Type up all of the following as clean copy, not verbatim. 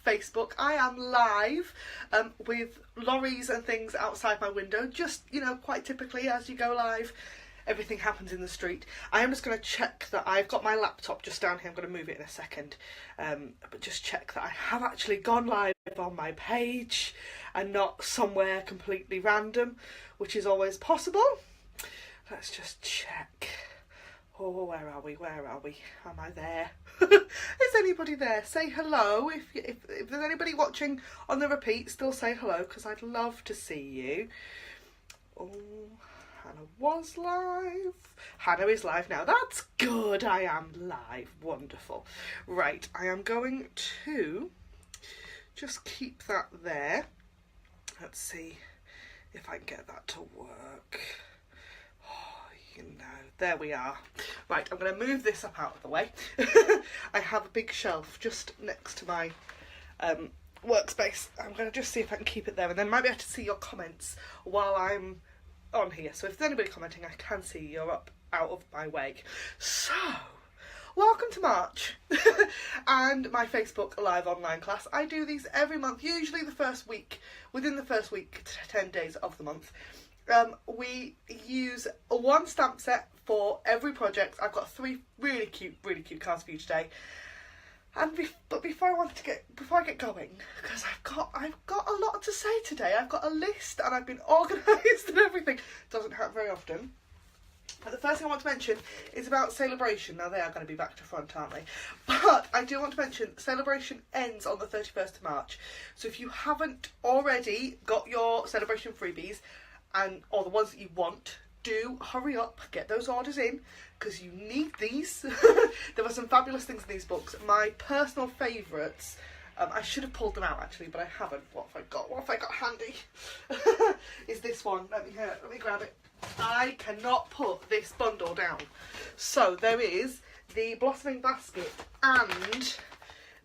Facebook. I am live with lorries and things outside my window, just, you know, quite typically as you go live. Everything happens in the street. I am just going to check that I've got my laptop just down here. I'm going to move it in a second. But just check that I have actually gone live on my page and not somewhere completely random, which is always possible. Let's just check. Oh, where are we? Where are we? Am I there? Is anybody there? Say hello. If there's anybody watching on the repeat, still say hello, because I'd love to see you. Oh, Hannah was live. Hannah is live now. That's good. I am live. Wonderful. Right, I am going to just keep that there. Let's see if I can get that to work. You know, there we are. Right, I'm going to move this up out of the way. I have a big shelf just next to my workspace. I'm going to just see if I can keep it there, and then might be able to see your comments while I'm on here. So if there's anybody commenting, I can see you're up out of my way. So, welcome to March and my Facebook live online class. I do these every month, usually the first week, within the first week to 10 days of the month. We use one stamp set for every project. I've got three really cute cards for you today. And but before I get going, because I've got a lot to say today. I've got a list and I've been organised and everything. Doesn't happen very often. But the first thing I want to mention is about Sale-a-bration. Now they are going to be back to front, aren't they? But I do want to mention Sale-a-bration ends on the 31st of March. So if you haven't already got your Sale-a-bration freebies, or the ones that you want, do hurry up, get those orders in, because you need these. There were some fabulous things in these books. My personal favourites, I should have pulled them out actually, but I haven't. What have I got handy? Is this one. Let me grab it. I cannot put this bundle down. So there is the Blossoming Basket and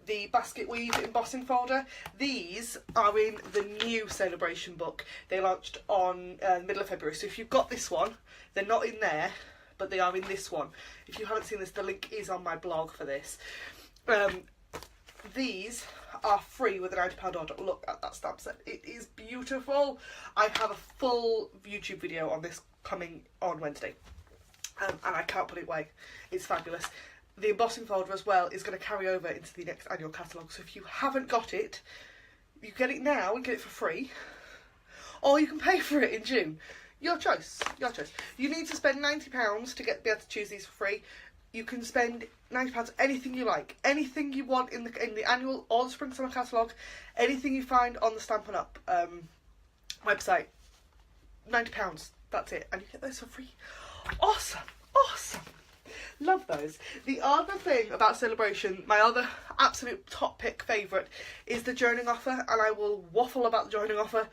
the Basket Weave embossing folder. These are in the new Sale-a-bration book. They launched on middle of February. So if you've got this one, they're not in there, but they are in this one. If you haven't seen this, the link is on my blog for this. These are free with a £90 order. Look at that stamp set. It is beautiful. I have a full YouTube video on this coming on Wednesday. And I can't put it away. It's fabulous. The embossing folder as well is going to carry over into the next annual catalogue. So if you haven't got it, you get it now and get it for free. Or you can pay for it in June. Your choice. Your choice. You need to spend £90 to be able to choose these for free. You can spend £90 anything you like. Anything you want in the annual or the spring summer catalogue. Anything you find on the Stampin' Up website. £90. That's it. And you get those for free. Awesome. Awesome. Love those. The other thing about Sale-a-bration, my other absolute top pick favourite, is the joining offer, and I will waffle about the joining offer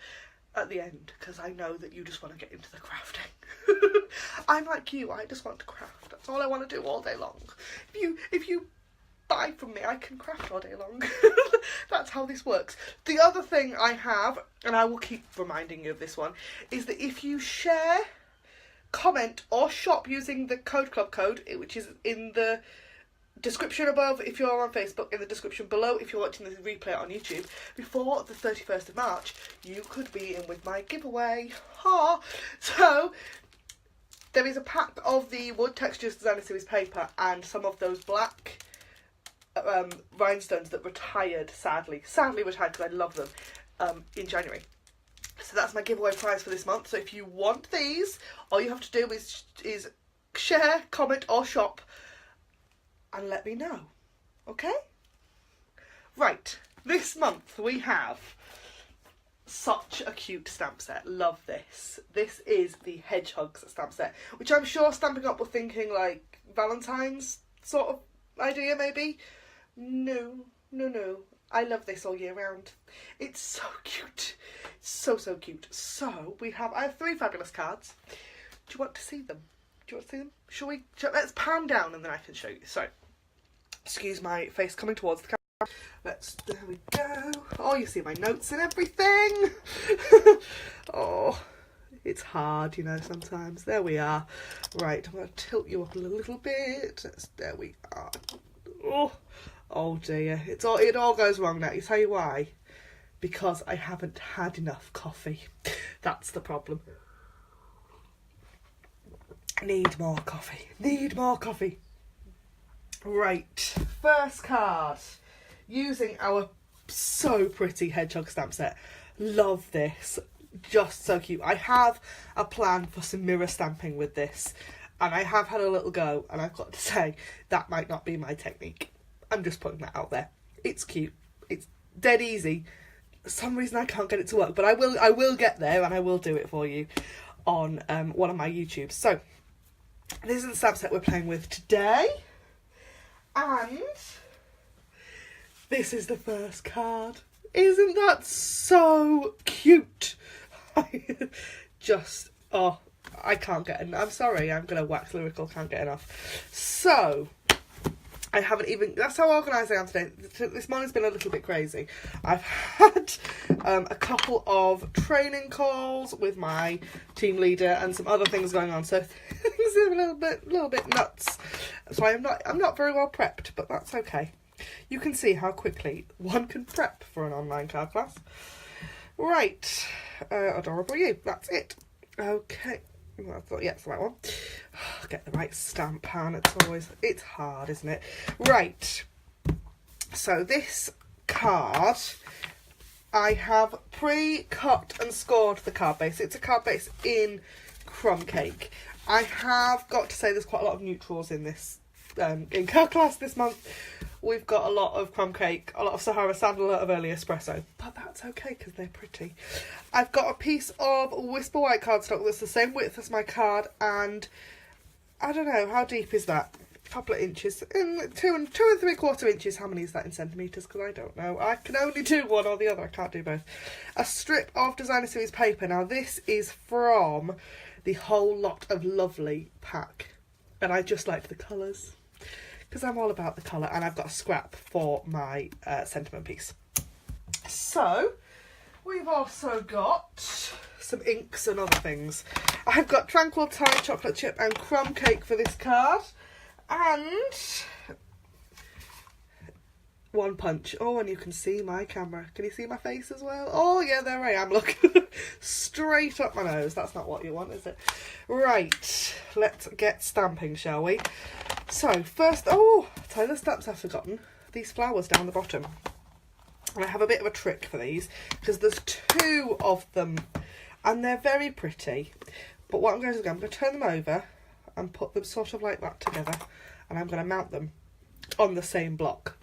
at the end, because I know that you just want to get into the crafting. I'm like you, I just want to craft. That's all I want to do all day long. If you buy from me, I can craft all day long. That's how this works. The other thing I have, and I will keep reminding you of this one, is that if you share, comment or shop using the club code, which is in the description above if you're on Facebook, in the description below if you're watching the replay on YouTube, before the 31st of March, you could be in with my giveaway. Ha! So there is a pack of the Wood Textures Designer Series paper and some of those black rhinestones that retired, sadly retired, because I love them, in January. So that's my giveaway prize for this month. So if you want these, all you have to do is share, comment or shop and let me know. Okay? Right. This month we have such a cute stamp set. Love this. This is the Hedgehugs stamp set, which I'm sure Stampin' Up were thinking like Valentine's sort of idea maybe. No. I love this all year round. It's so cute. So cute. So I have three fabulous cards. Do you want to see them? Let's pan down and then I can show you. So, excuse my face coming towards the camera. There we go. Oh, you see my notes and everything. Oh, it's hard, you know, sometimes. There we are. Right, I'm going to tilt you up a little bit. There we are. Oh, Oh dear, it all goes wrong now. You tell you why? Because I haven't had enough coffee. That's the problem. Need more coffee. Need more coffee. Right, first card. Using our so pretty Hedgehog stamp set. Love this. Just so cute. I have a plan for some mirror stamping with this. And I have had a little go. And I've got to say, that might not be my technique. I'm just putting that out there. It's cute. It's dead easy. For some reason I can't get it to work. But I will get there, and I will do it for you on one of my YouTubes. So, this is the stamp set we're playing with today. And this is the first card. Isn't that so cute? Just, oh, I can't get enough. I'm sorry, I'm going to wax lyrical, can't get enough. So, I haven't even, that's how organised I am today. This morning's been a little bit crazy. I've had a couple of training calls with my team leader and some other things going on, so things are a little bit nuts. So I'm not very well prepped, but that's okay. You can see how quickly one can prep for an online card class. Right, Adorable You, that's it. Okay, well, I thought, yeah, it's the right one. Get the right stamp pan, it's hard, isn't it? Right, so this card, I have pre-cut and scored the card base. It's a card base in crumb cake. I have got to say there's quite a lot of neutrals in this in card class this month. We've got a lot of crumb cake, a lot of Sahara Sand, a lot of early espresso, but that's okay because they're pretty. I've got a piece of Whisper White cardstock that's the same width as my card, and I don't know, how deep is that? A couple of inches, in 2 3/4 inches. How many is that in centimetres? Because I don't know. I can only do one or the other. I can't do both. A strip of Designer Series paper. Now this is from the Whole Lot of Lovely pack, and I just like the colours because I'm all about the colour, and I've got a scrap for my sentiment piece. So we've also got some inks and other things. I've got Tranquil Tide chocolate chip and crumb cake for this card, and One Punch. Oh, and you can see my camera. Can you see my face as well? Oh yeah, there I am, look. Straight up my nose. That's not what you want, is it? Right, let's get stamping, shall we? So first, oh, tell you the stamps I've forgotten. These flowers down the bottom. And I have a bit of a trick for these because there's 2 of them and they're very pretty. But what I'm going to do, I'm going to turn them over and put them sort of like that together, and I'm going to mount them on the same block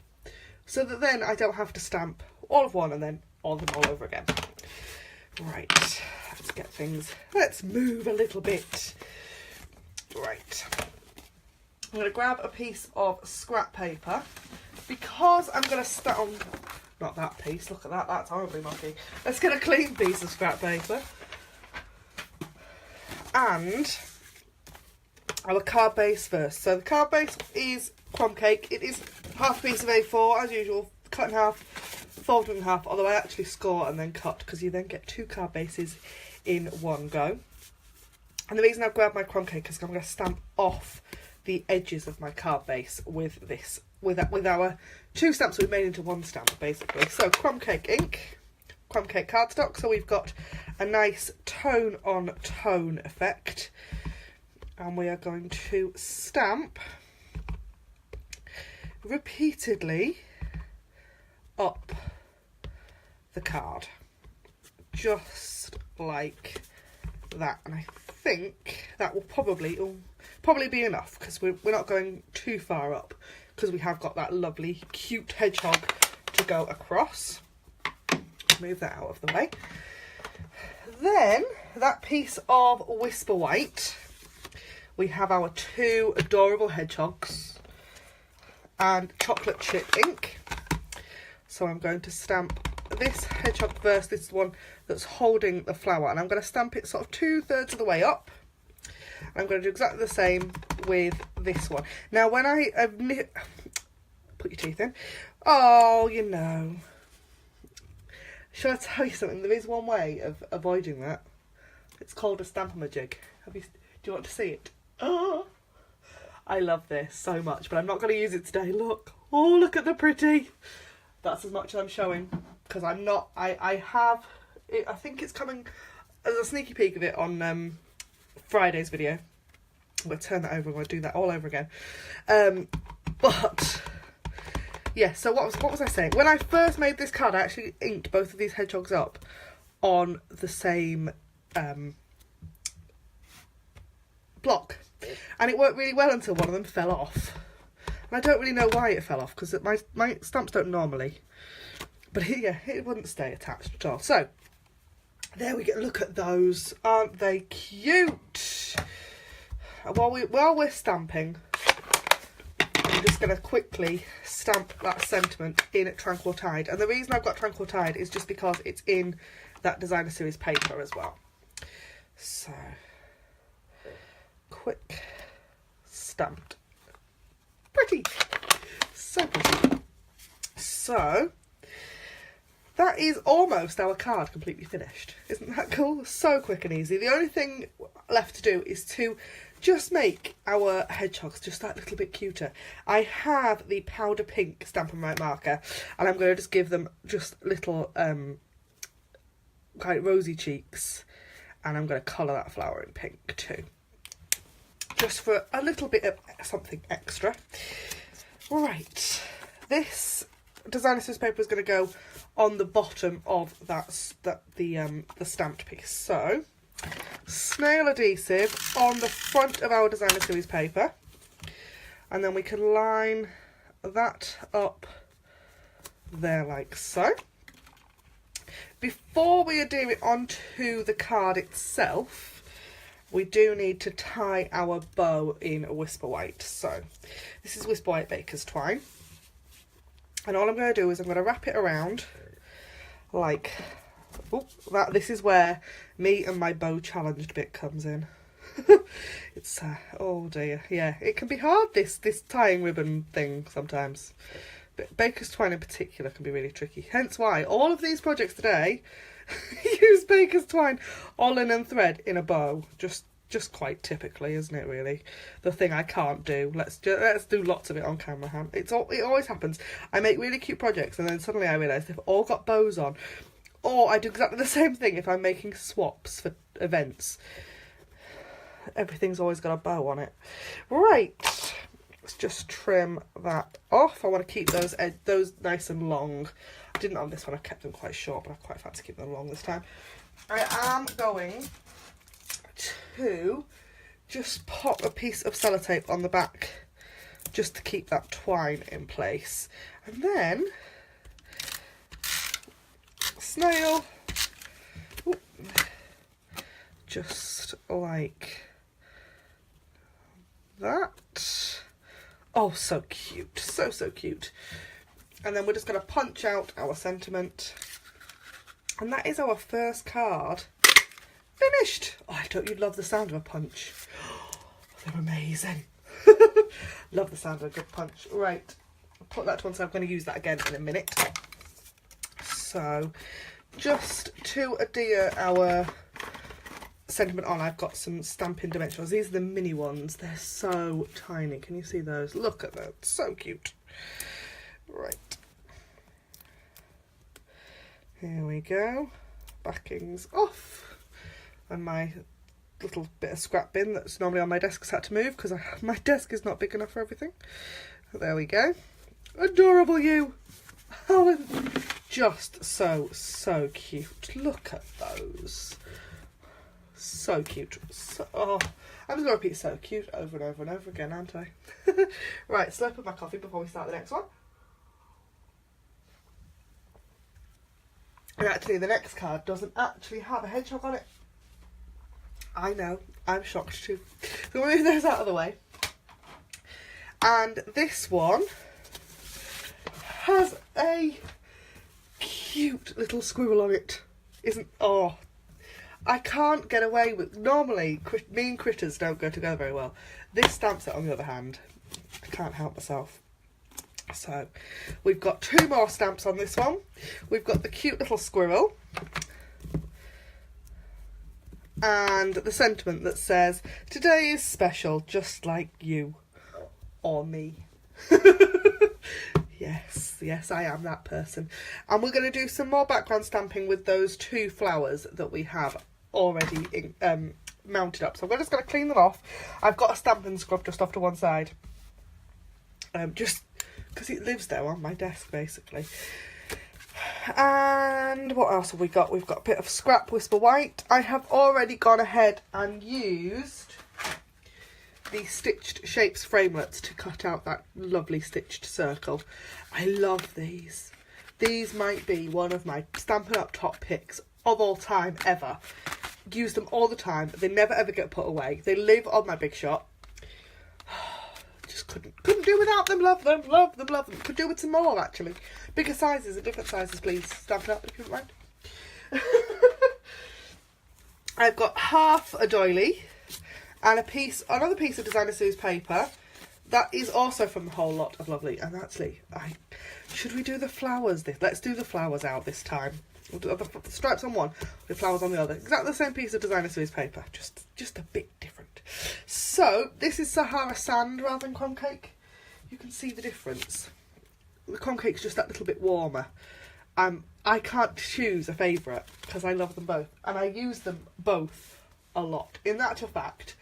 so that then I don't have to stamp all of one and then all of them all over again. Right, let's move a little bit. Right, I'm going to grab a piece of scrap paper because I'm going to stamp, not that piece, look at that, that's horribly mucky. Let's get a clean piece of scrap paper. And our card base first. So the card base is crumb cake. It is half a piece of A4 as usual, cut in half, folded in half, although I actually score and then cut because you then get 2 card bases in one go. And the reason I've grabbed my crumb cake is I'm going to stamp off the edges of my card base with this, with our 2 stamps we've made into 1 stamp basically. So crumb cake ink, crumb cake cardstock, so we've got a nice tone on tone effect, and we are going to stamp repeatedly up the card, just like that. And I think that will probably be enough because we're not going too far up because we have got that lovely cute hedgehog to go across. Move that out of the way. Then that piece of Whisper White, we have our 2 adorable hedgehogs and chocolate chip ink. So I'm going to stamp this hedgehog first. This is the one that's holding the flower, and I'm going to stamp it sort of 2/3 of the way up. And I'm going to do exactly the same with this one. Now when I put your teeth in, oh, you know, shall I tell you something? There is one way of avoiding that. It's called a Stampin-Majig. Do you want to see it? Oh, I love this so much, but I'm not going to use it today. Look, Oh, look at the pretty. That's as much as I'm showing, because I'm not, I have, I think it's coming as a sneaky peek of it on Friday's video. I'm going to turn that over, I'm going to do that all over again. But, yeah, so what was I saying? When I first made this card, I actually inked both of these hedgehogs up on the same block. And it worked really well until one of them fell off. And I don't really know why it fell off, because my stamps don't normally. But yeah, it wouldn't stay attached at all. So, there we go. Look at those. Aren't they cute? While we're stamping, I'm just going to quickly stamp that sentiment in Tranquil Tide. And the reason I've got Tranquil Tide is just because it's in that designer series paper as well. So, quick stamped. Pretty. So pretty. So, that is almost our card completely finished. Isn't that cool? So quick and easy. The only thing left to do is to just make our hedgehogs just that little bit cuter. I have the powder pink Stampin' Right marker, and I'm going to just give them just little kind of rosy cheeks, and I'm going to colour that flower in pink too, just for a little bit of something extra. Right, this designer series paper is going to go on the bottom of the stamped piece. So, snail adhesive on the front of our designer series paper, and then we can line that up there like so. Before we adhere it onto the card itself, we do need to tie our bow in Whisper White. So, this is Whisper White Baker's Twine. And all I'm going to do is I'm going to wrap it around like that. This is where me and my bow challenged bit comes in. It's oh dear, yeah, it can be hard, this tying ribbon thing sometimes, but Baker's Twine in particular can be really tricky, hence why all of these projects today use Baker's Twine or linen thread in a bow. Just quite typically, isn't it, really? The thing I can't do. Let's do lots of it on camera, Han. It always happens. I make really cute projects and then suddenly I realise they've all got bows on. Or I do exactly the same thing if I'm making swaps for events. Everything's always got a bow on it. Right. Let's just trim that off. I want to keep those nice and long. I didn't on this one. I kept them quite short, but I quite fancy keeping them long this time. I am going to just pop a piece of sellotape on the back just to keep that twine in place, and then snail, just like that. Oh, so cute, so cute. And then we're just going to punch out our sentiment, and that is our first card finished. Oh, don't you love the sound of a punch? They're amazing. Love the sound of a good punch. Right, I'll put that to one side. I'm going to use that again in a minute. So, just to adhere our sentiment on, I've got some Stampin' Dimensionals. These are the mini ones. They're so tiny. Can you see those? Look at that. So cute. Right. Here we go. Backings off. And my little bit of scrap bin that's normally on my desk has had to move because my desk is not big enough for everything. There we go. Adorable you. Oh, just so cute. Look at those. So cute. Oh, I'm just going to repeat so cute over and over and over again, aren't I? Right, slurp of my coffee before we start the next one. And actually, the next card doesn't actually have a hedgehog on it. I know, I'm shocked too. So we'll move those out of the way. And this one has a cute little squirrel on it. Oh, I can't get away with, normally me and critters don't go together very well. This stamp set, on the other hand, I can't help myself. So we've got 2 more stamps on this one. We've got the cute little squirrel and the sentiment that says, "Today is special, just like you or me." Yes, I am that person. And we're going to do some more background stamping with those 2 flowers that we have already mounted up. So I'm just going to clean them off. I've got a Stampin scrub just off to one side. Just because it lives there on my desk, basically. And what else have we got? We've got a bit of scrap Whisper White. I have already gone ahead and used the Stitched Shapes framelits to cut out that lovely stitched circle. I love these. These might be one of my Stampin' Up top picks of all time ever. Use them all the time. They never ever get put away. They live on my big shot. Just couldn't do without them. Love them, love them, love them. Could do with some more actually. Bigger sizes and different sizes, please. Stampin' Up if you don't mind. I've got half a doily and another piece of designer series paper that is also from the whole lot of lovely. And actually, should we do the flowers? Let's do the flowers out this time. We'll do the stripes on one, the flowers on the other. Exactly the same piece of designer series paper, just a bit different. So this is Sahara Sand rather than crumb cake. You can see the difference. The crumb cake's just that little bit warmer. I can't choose a favourite because I love them both and I use them both a lot. In actual fact,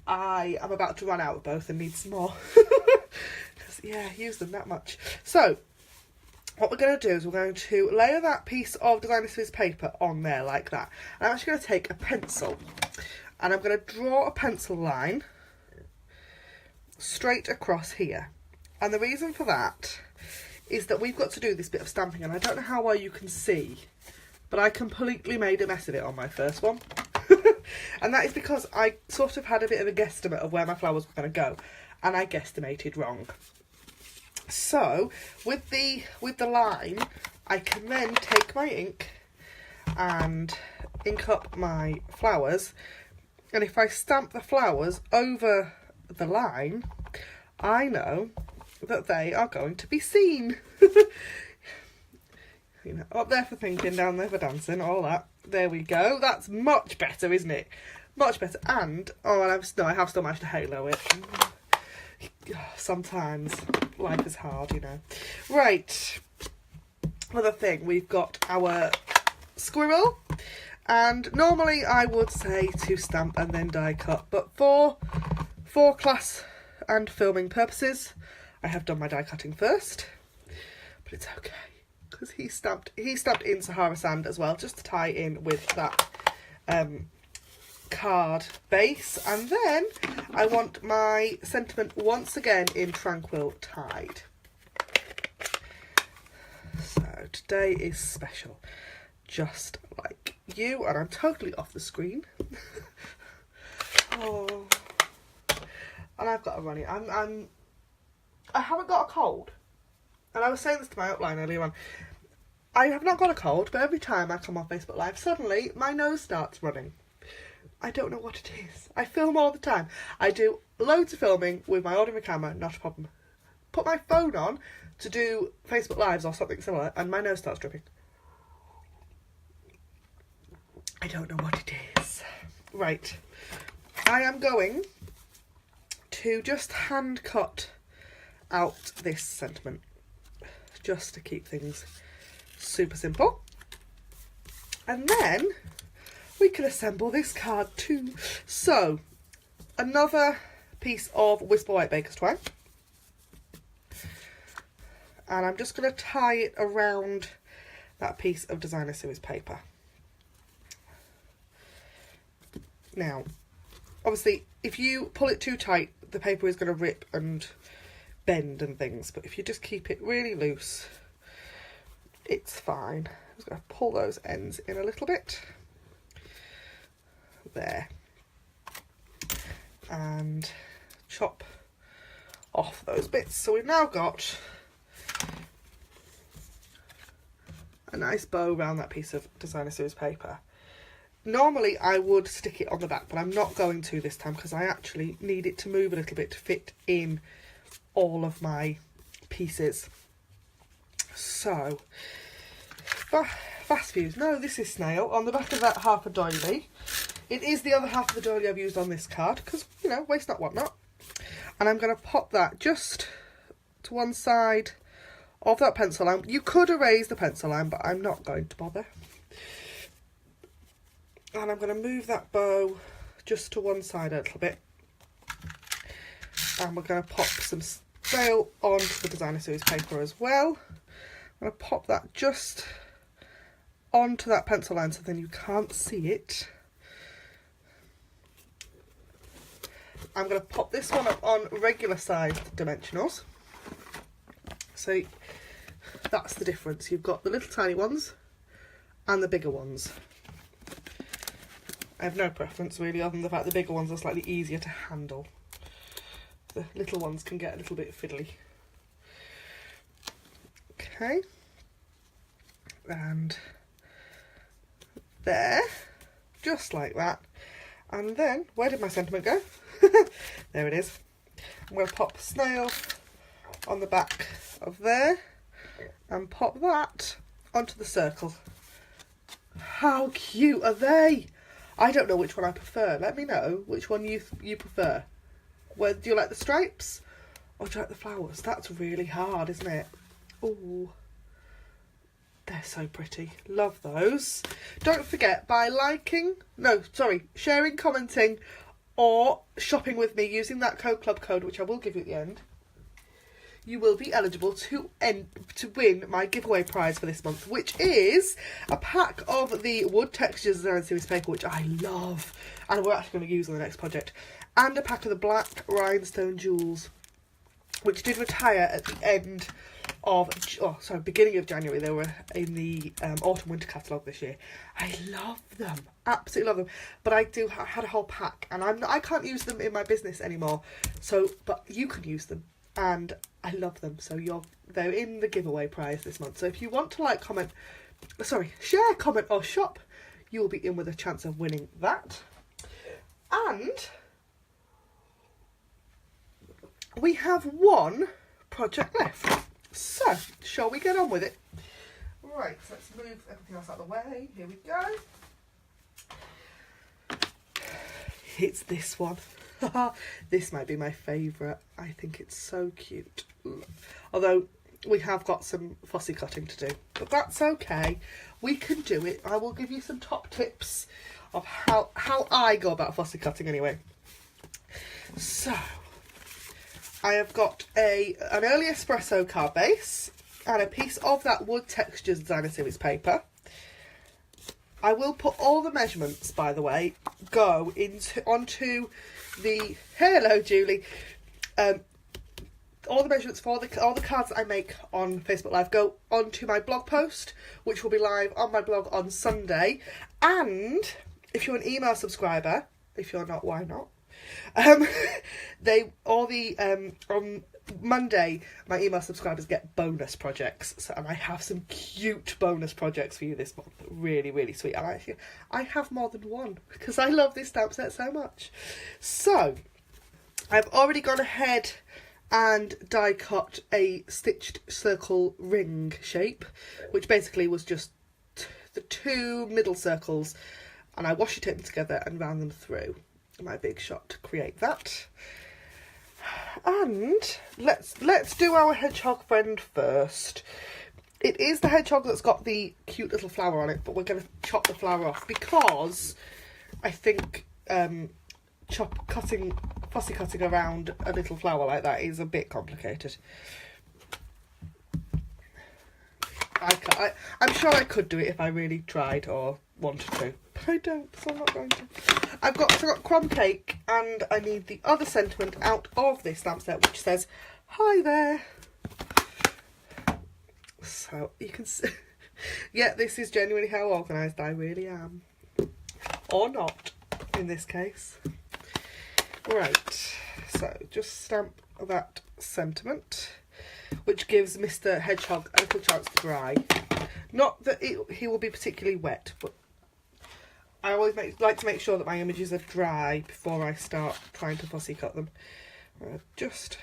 I am about to run out of both and need some more. Because, yeah, I use them that much. So, what we're going to do is we're going to layer that piece of designer series paper on there like that. And I'm actually going to take a pencil and I'm going to draw a pencil line straight across here. And the reason for that is that we've got to do this bit of stamping and I don't know how well you can see, but I completely made a mess of it on my first one. And that is because I sort of had a bit of a guesstimate of where my flowers were going to go and I guesstimated wrong. So with the line I can then take my ink and ink up my flowers, and if I stamp the flowers over the line I know that they are going to be seen. You know, up there for thinking, down there for dancing, all that. There we go. That's much better, isn't it? Much better. And I have still managed to halo it. Sometimes life is hard, you know. Right. Another thing, we've got our squirrel. And normally I would say to stamp and then die cut, but for class and filming purposes, I have done my die cutting first. But it's okay, because he stamped in Sahara Sand as well, just to tie in with that card base. And then I want my sentiment once again in Tranquil Tide. So today is special, just like you, and I'm totally off the screen. Oh, and I've got a runny. I haven't got a cold, and I was saying this to my upline earlier on. I have not got a cold, but every time I come on Facebook Live, suddenly my nose starts running. I don't know what it is. I film all the time. I do loads of filming with my ordinary camera, not a problem. Put my phone on to do Facebook Lives or something similar, and my nose starts dripping. I don't know what it is. Right. I am going to just hand cut out this sentiment, just to keep things super simple. And then we can assemble this card too. So, another piece of Whisper White Baker's Twine. And I'm just going to tie it around that piece of designer series paper. Now, obviously, if you pull it too tight, the paper is going to rip and bend and things. But if you just keep it really loose, it's fine. I'm just going to pull those ends in a little bit. There. And chop off those bits. So we've now got a nice bow around that piece of designer series paper. Normally I would stick it on the back, but I'm not going to this time because I actually need it to move a little bit to fit in all of my pieces. So, fast views. No, this is snail. On the back of that half a doily. It is the other half of the doily I've used on this card because, you know, waste not, want not. And I'm going to pop that just to one side of that pencil line. You could erase the pencil line, but I'm not going to bother. And I'm going to move that bow just to one side a little bit. And we're going to pop some Sale onto the designer series paper as well. I'm going to pop that just onto that pencil line so then you can't see it. I'm going to pop this one up on regular sized dimensionals. So that's the difference. You've got the little tiny ones and the bigger ones. I have no preference really, other than the fact the bigger ones are slightly easier to handle. The little ones can get a little bit fiddly. Okay. And there. Just like that. And then, where did my sentiment go? There it is. I'm going to pop snail on the back of there and pop that onto the circle. How cute are they? I don't know which one I prefer. Let me know which one you prefer. Where do you like the stripes or do you like the flowers? That's really hard, isn't it? Oh, they're so pretty. Love those. Don't forget, by sharing, commenting or shopping with me using that club code, which I will give you at the end, you will be eligible to win my giveaway prize for this month, which is a pack of the Wood Textures Design Series paper, which I love, and we're actually going to use on the next project, and a pack of the Black Rhinestone Jewels, which did retire at the end of, beginning of January. They were in the autumn-winter catalogue this year. I love them, absolutely love them, but I had a whole pack, and I can't use them in my business anymore, but you can use them. And I love them, so they're in the giveaway prize this month. So if you want to share, comment or shop, you will be in with a chance of winning that. And we have one project left. So, shall we get on with it? Right, so let's move everything else out of the way. Here we go. It's this one. This might be my favourite. I think it's so cute. Although we have got some fussy cutting to do, but that's okay. We can do it. I will give you some top tips of how I go about fussy cutting anyway. So I have got an early espresso card base and a piece of that Wood Textures Designer Series paper. I will put all the measurements, by the way, onto the, hello Julie, all the measurements for all the cards that I make on Facebook Live go onto my blog post, which will be live on my blog on Sunday. And if you're an email subscriber, if you're not, why not? On Monday, my email subscribers get bonus projects, and I have some cute bonus projects for you this month. Really, really sweet. And actually, I have more than one because I love this stamp set so much. So, I've already gone ahead and die cut a stitched circle ring shape, which basically was just the two middle circles, and I washi taped them together and ran them through my big shot to create that. And let's do our hedgehog friend first. It is the hedgehog that's got the cute little flower on it, but we're going to chop the flower off because I think fussy cutting around a little flower like that is a bit complicated. I'm sure I could do it if I really tried or wanted to, but I don't, so I'm not going to. I've got crumb cake, and I need the other sentiment out of this stamp set, which says, "Hi there." So you can see, yeah, this is genuinely how organised I really am, or not in this case. Right, so just stamp that sentiment, which gives Mr. Hedgehog a little chance to dry. Not that he will be particularly wet, but I always like to make sure that my images are dry before I start trying to fussy cut them. Just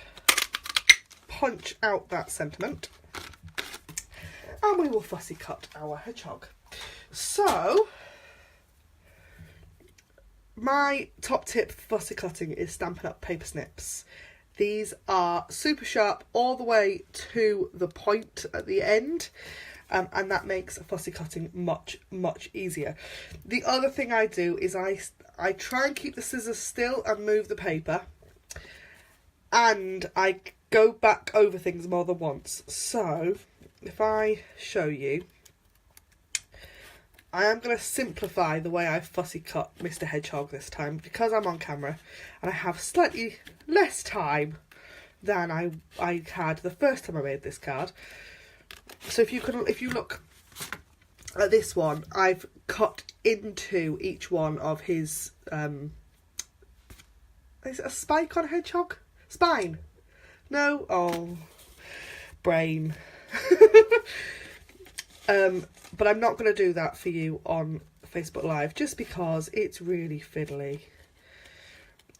punch out that sentiment, and we will fussy cut our hedgehog. So, my top tip for fussy cutting is Stampin' Up! Paper snips. These are super sharp all the way to the point at the end. And that makes fussy cutting much easier. The other thing I do is I try and keep the scissors still and move the paper, and I go back over things more than once. So if I show you, I am going to simplify the way I fussy cut Mr. Hedgehog this time, because I'm on camera and I have slightly less time than I had the first time I made this card. So if you look at this one, I've cut into each one of his is it a spike on a hedgehog? Spine? No? Oh, brain. But I'm not going to do that for you on Facebook Live, just because it's really fiddly.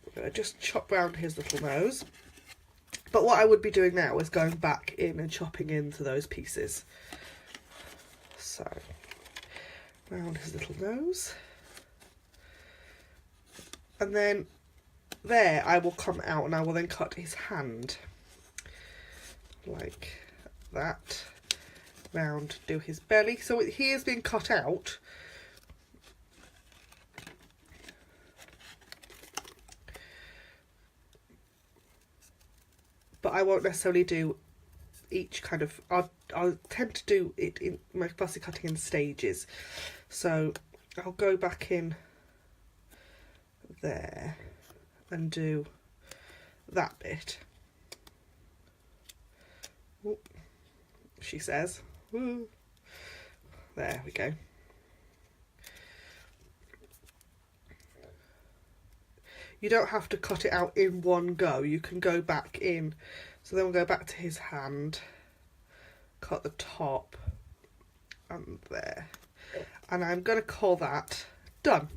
I'm going to just chop round his little nose. But what I would be doing now is going back in and chopping into those pieces. So, round his little nose. And then there I will come out and I will then cut his hand. Like that. Round, do his belly. So he is being cut out. But I won't necessarily do each kind of, I'll tend to do it in my fussy cutting in stages. So I'll go back in there and do that bit. Ooh, she says. Ooh. There we go. You don't have to cut it out in one go. You can go back in. So then we'll go back to his hand, cut the top, and there. And I'm going to call that done.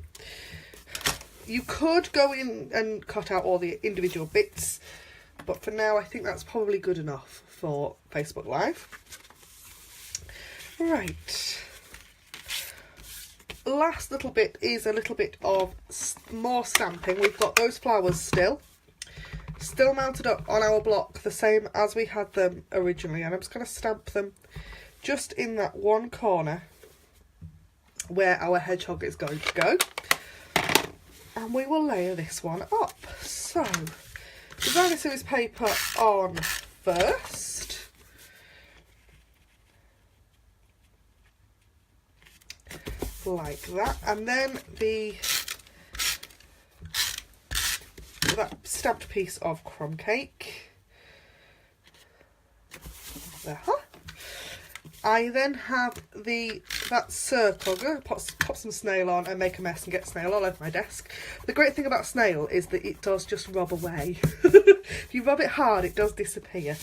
You could go in and cut out all the individual bits, but for now I think that's probably good enough for Facebook Live. Right. Last little bit is a little bit of more stamping. We've got those flowers still mounted up on our block the same as we had them originally, and I'm just going to stamp them just in that one corner where our hedgehog is going to go, and we will layer this one up. So designer series paper on first. Like that, and then that stamped piece of crumb cake there. I then have that circle. I'm going to pop some snail on and make a mess and get snail all over my desk. The great thing about snail is that it does just rub away. If you rub it hard, it does disappear.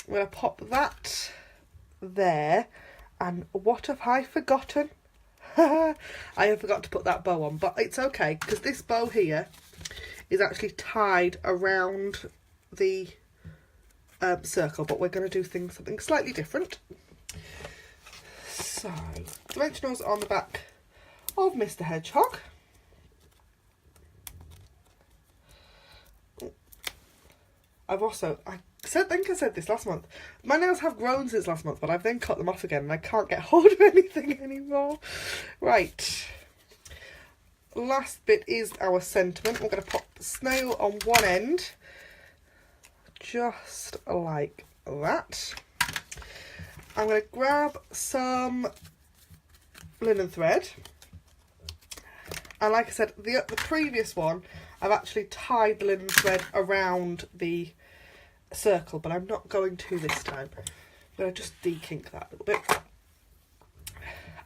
I'm going to pop that there, and what have I forgotten? I have forgot to put that bow on, but it's okay, because this bow here is actually tied around the circle, but we're going to do something slightly different. So, dimensionals on the back of Mr. Hedgehog. I think I said this last month. My nails have grown since last month, but I've then cut them off again and I can't get hold of anything anymore. Right. Last bit is our sentiment. We're going to pop the snail on one end. Just like that. I'm going to grab some linen thread. And like I said, the previous one, I've actually tied the linen thread around the circle, but I'm not going to this time. I'm going to just de-kink that a little bit.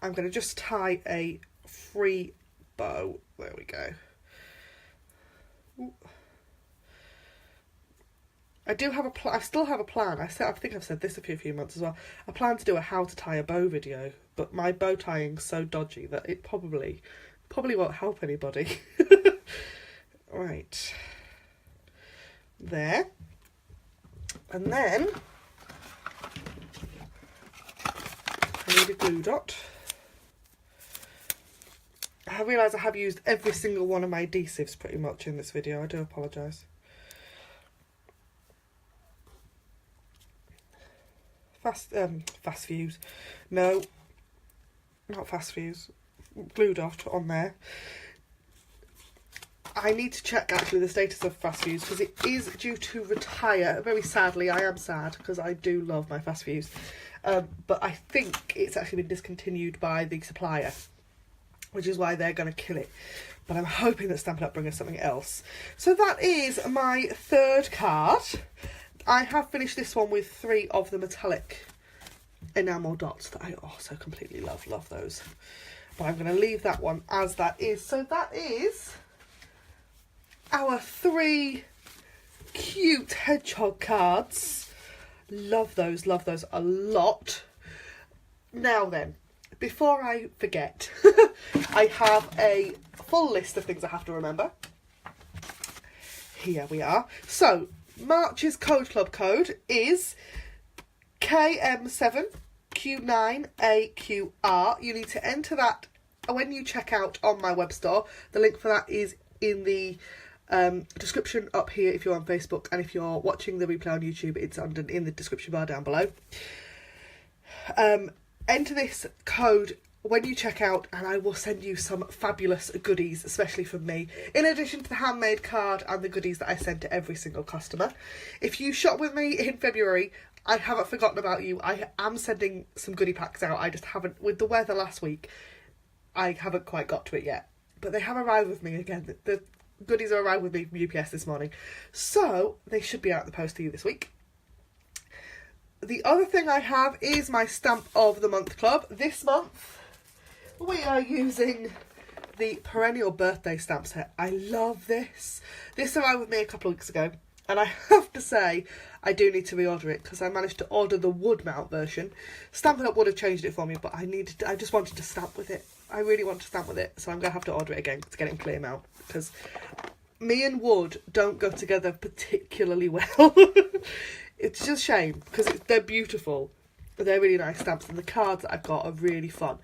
I'm going to just tie a free bow. There we go. Ooh. I do have I still have a plan. I think I've said this a few months as well. I plan to do a how to tie a bow video, but my bow tying's so dodgy that it probably won't help anybody. Right. There. And then I need a glue dot. I realise I have used every single one of my adhesives pretty much in this video. I do apologise. fast fuse. No, not fast fuse. Glue dot on there. I need to check actually the status of fast fuse because it is due to retire. Very sadly, I am sad because I do love my fast fuse. But I think it's actually been discontinued by the supplier, which is why they're going to kill it. But I'm hoping that Stampin' Up! Bring us something else. So that is my third card. I have finished this one with 3 of the metallic enamel dots that I also completely love. Love those. But I'm going to leave that one as that is. So that is our 3 cute hedgehog cards. Love those a lot. Now then, before I forget, I have a full list of things I have to remember. Here we are. So, March's Code Club code is KM7Q9AQR. You need to enter that when you check out on my web store. The link for that is in the description up here if you're on Facebook, and if you're watching the replay on YouTube, it's in the description bar down below. Enter this code when you check out and I will send you some fabulous goodies, especially from me, in addition to the handmade card and the goodies that I send to every single customer. If you shop with me in February, I haven't forgotten about you. I am sending some goodie packs out. I just haven't, with the weather last week, I haven't quite got to it yet. But they have arrived with me again. The goodies are arrived with me from UPS this morning. So they should be out in the post to you this week. The other thing I have is my Stamp of the Month Club. This month we are using the Perennial Birthday stamp set. I love this. This arrived with me a couple of weeks ago, and I have to say I do need to reorder it because I managed to order the wood mount version. Stampin' Up! Would have changed it for me, but I just wanted to stamp with it. I really want to stamp with it, so I'm going to have to order it again to get it in clear mount, because me and wood don't go together particularly well. It's just a shame because they're beautiful. They're really nice stamps, and the cards that I've got are really fun.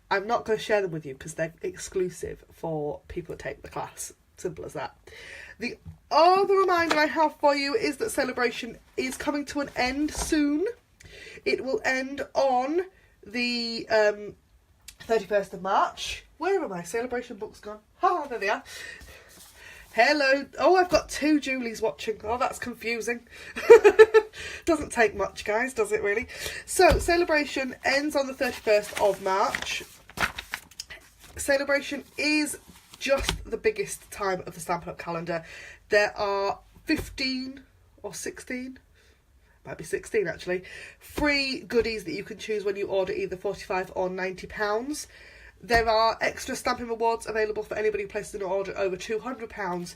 I'm not going to share them with you because they're exclusive for people that take the class. Simple as that. The other reminder I have for you is that Sale-a-bration is coming to an end soon. It will end on the 31st of March. Where are my Sale-a-bration books gone? Ah, there they are. Hello. Oh, I've got 2 Julies watching. Oh, that's confusing. Doesn't take much, guys, does it really? So, Sale-a-bration ends on the 31st of March. Sale-a-bration is just the biggest time of the Stampin' Up! Calendar. There are 15 or 16, might be 16 actually, free goodies that you can choose when you order either £45 or £90. There are extra stamping rewards available for anybody who places an order over £200,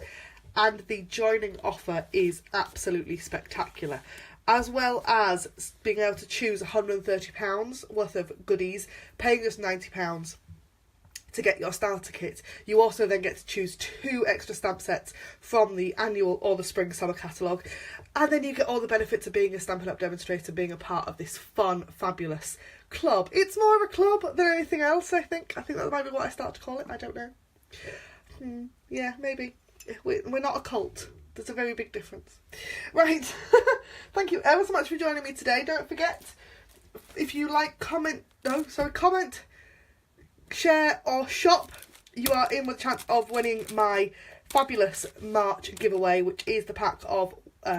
and the joining offer is absolutely spectacular. As well as being able to choose £130 worth of goodies, paying just £90 to get your starter kit. You also then get to choose 2 extra stamp sets from the annual or the spring-summer catalogue, and then you get all the benefits of being a Stampin' Up! Demonstrator, being a part of this fun, fabulous club. It's more of a club than anything else, I think. I think that might be what I start to call it. I don't know. Yeah, maybe. We're not a cult. There's a very big difference. Right. Thank you ever so much for joining me today. Don't forget, if you like, comment, share or shop, you are in with a chance of winning my fabulous March giveaway, which is the pack of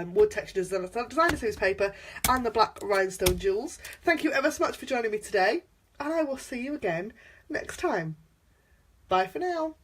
wood texture designer series paper and the black rhinestone jewels. Thank you ever so much for joining me today, and I will see you again next time. Bye for now.